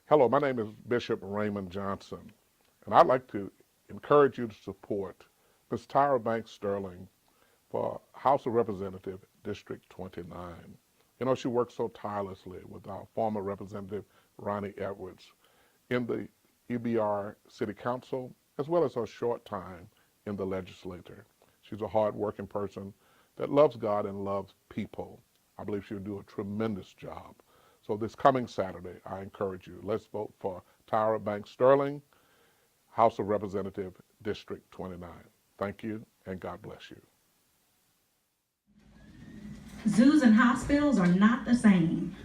Hello, my name is Bishop Raymond Johnson, and I'd like to encourage you to support Ms. Tyra Banks Sterling for House of Representative District 29. You know, she worked so tirelessly with our former Representative Ronnie Edwards in the EBR City Council, as well as her short time in the legislature. She's a hard-working person that loves God and loves people. I believe she'll do a tremendous job. So this coming Saturday, I encourage you, let's vote for Tyra Banks Sterling, House of Representative, District 29. Thank you, and God bless you. Zoos and hospitals are not the same.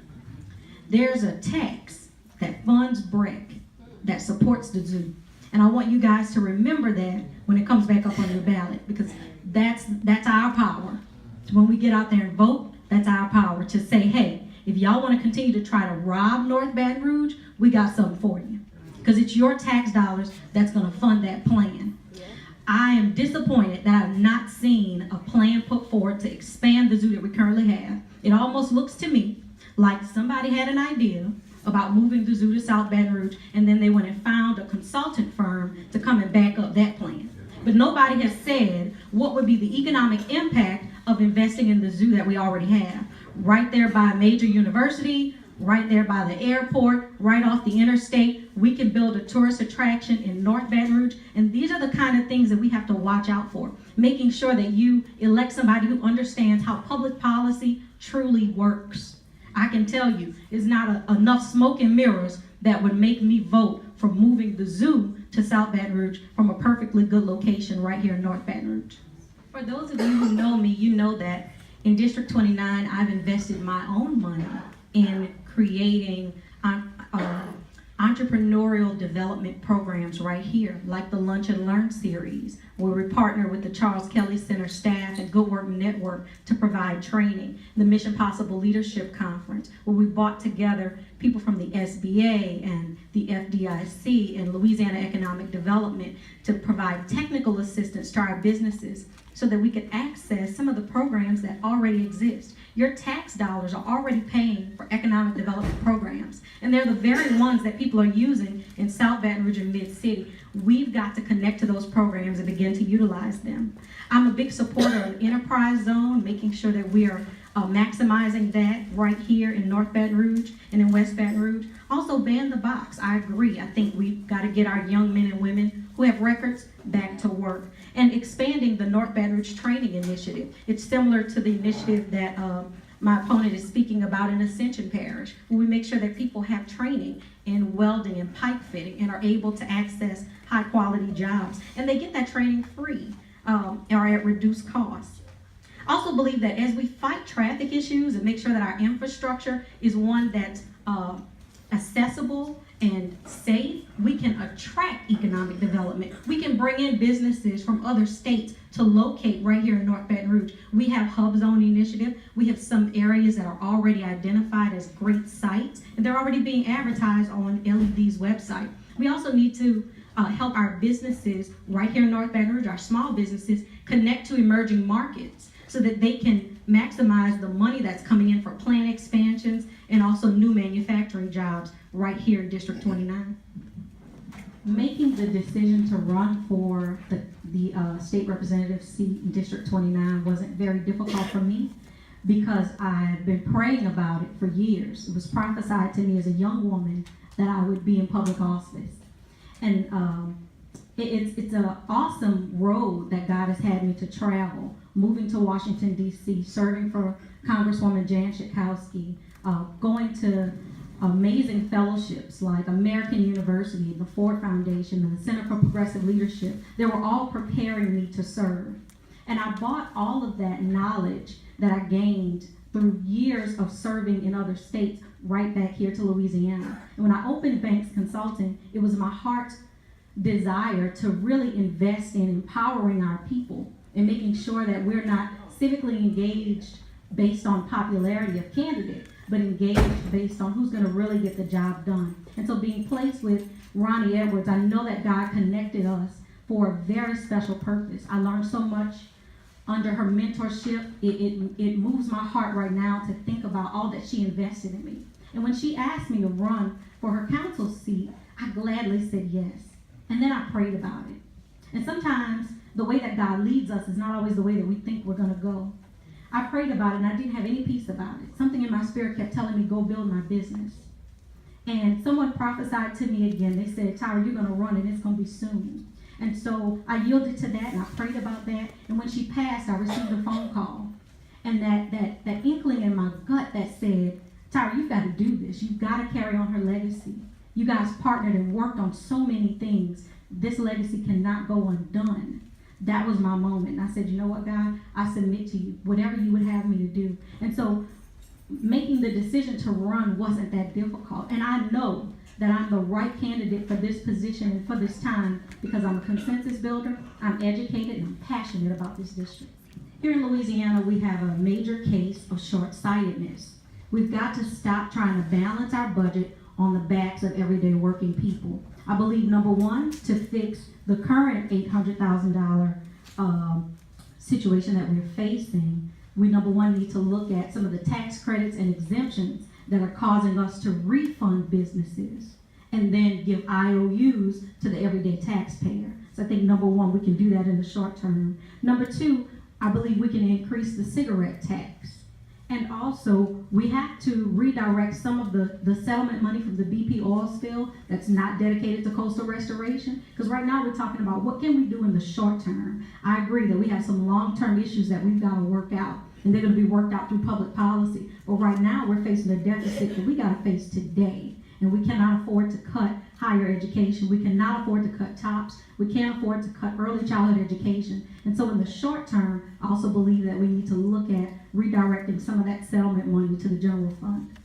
There's a tax that funds BREC that supports the zoo. And I want you guys to remember that when it comes back up on your ballot, because that's our power. So when we get out there and vote, that's our power to say, hey, if y'all want to continue to try to rob North Baton Rouge, we got something for you. Because it's your tax dollars that's going to fund that plan. I am disappointed that I've not seen a plan put forward to expand the zoo that we currently have. It almost looks to me like somebody had an idea about moving the zoo to South Baton Rouge, and then they went and found a consultant firm to come and back up that plan. But nobody has said what would be the economic impact of investing in the zoo that we already have. Right there by a major university, right there by the airport, right off the interstate. We can build a tourist attraction in North Baton Rouge. And these are the kind of things that we have to watch out for. Making sure that you elect somebody who understands how public policy truly works. I can tell you, it's not enough smoke and mirrors that would make me vote for moving the zoo to South Baton Rouge from a perfectly good location right here in North Baton Rouge. For those of you who know me, you know that in District 29, I've invested my own money in creating entrepreneurial development programs right here, like the Lunch and Learn series, where we partner with the Charles Kelly Center staff and Good Work Network to provide training. The Mission Possible Leadership Conference, where we brought together people from the SBA and the FDIC and Louisiana Economic Development to provide technical assistance to our businesses so that we could access some of the programs that already exist. Your tax dollars are already paying for economic development programs, and they're the very ones that people are using in South Baton Rouge and Mid-City. We've got to connect to those programs and begin to utilize them. I'm a big supporter of Enterprise Zone, making sure that we are maximizing that right here in North Baton Rouge and in West Baton Rouge. Also, ban the box. I agree. I think we've got to get our young men and women who have records back to work. And expanding the North Baton Rouge Training Initiative. It's similar to the initiative that my opponent is speaking about in Ascension Parish, where we make sure that people have training in welding and pipe fitting and are able to access high quality jobs. And they get that training free or at reduced cost. I also believe that as we fight traffic issues and make sure that our infrastructure is one that's accessible and safe, we can attract economic development. We can bring in businesses from other states to locate right here in North Baton Rouge. We have Hub Zone Initiative. We have some areas that are already identified as great sites, and they're already being advertised on LED's website. We also need to help our businesses right here in North Baton Rouge, our small businesses, connect to emerging markets so that they can maximize the money that's coming in for plant expansions and also new manufacturing jobs right here in District 29. Making the decision to run for the state representative seat in District 29 wasn't very difficult for me because I've been praying about it for years. It was prophesied to me as a young woman that I would be in public office. And it's an awesome road that God has had me to travel, moving to Washington, D.C., serving for Congresswoman Jan Schakowsky, going to amazing fellowships like American University, the Ford Foundation, and the Center for Progressive Leadership. They were all preparing me to serve. And I brought all of that knowledge that I gained through years of serving in other states right back here to Louisiana. And when I opened Banks Consulting, it was my heart's desire to really invest in empowering our people and making sure that we're not civically engaged based on popularity of candidate, but engaged based on who's going to really get the job done. And so being placed with Ronnie Edwards, I know that God connected us for a very special purpose. I learned so much under her mentorship. It moves my heart right now to think about all that she invested in me. And when she asked me to run for her council seat, I gladly said yes. And then I prayed about it. And sometimes the way that God leads us is not always the way that we think we're going to go. I prayed about it and I didn't have any peace about it. Something in my spirit kept telling me, go build my business. And someone prophesied to me again. They said, Tyra, you're going to run and it's going to be soon. And so I yielded to that and I prayed about that. And when she passed, I received a phone call. And that inkling in my gut that said, Tyra, you've got to do this. You've got to carry on her legacy. You guys partnered and worked on so many things. This legacy cannot go undone. That was my moment. And I said, you know what, God? I submit to you, whatever you would have me to do. And so making the decision to run wasn't that difficult. And I know that I'm the right candidate for this position and for this time because I'm a consensus builder, I'm educated, and I'm passionate about this district. Here in Louisiana, we have a major case of short-sightedness. We've got to stop trying to balance our budget on the backs of everyday working people. I believe, number one, to fix the current $800,000 situation that we're facing, we, number one, need to look at some of the tax credits and exemptions that are causing us to refund businesses and then give IOUs to the everyday taxpayer. So I think, number one, we can do that in the short term. Number two, I believe we can increase the cigarette tax. And also, we have to redirect some of the settlement money from the BP oil spill that's not dedicated to coastal restoration. Because right now we're talking about what can we do in the short term. I agree that we have some long-term issues that we've got to work out. And they're going to be worked out through public policy. But right now we're facing a deficit that we got to face today. And we cannot afford to cut higher education. We cannot afford to cut TOPS. We can't afford to cut early childhood education. And so in the short term, I also believe that we need to look at redirecting some of that settlement money to the general fund.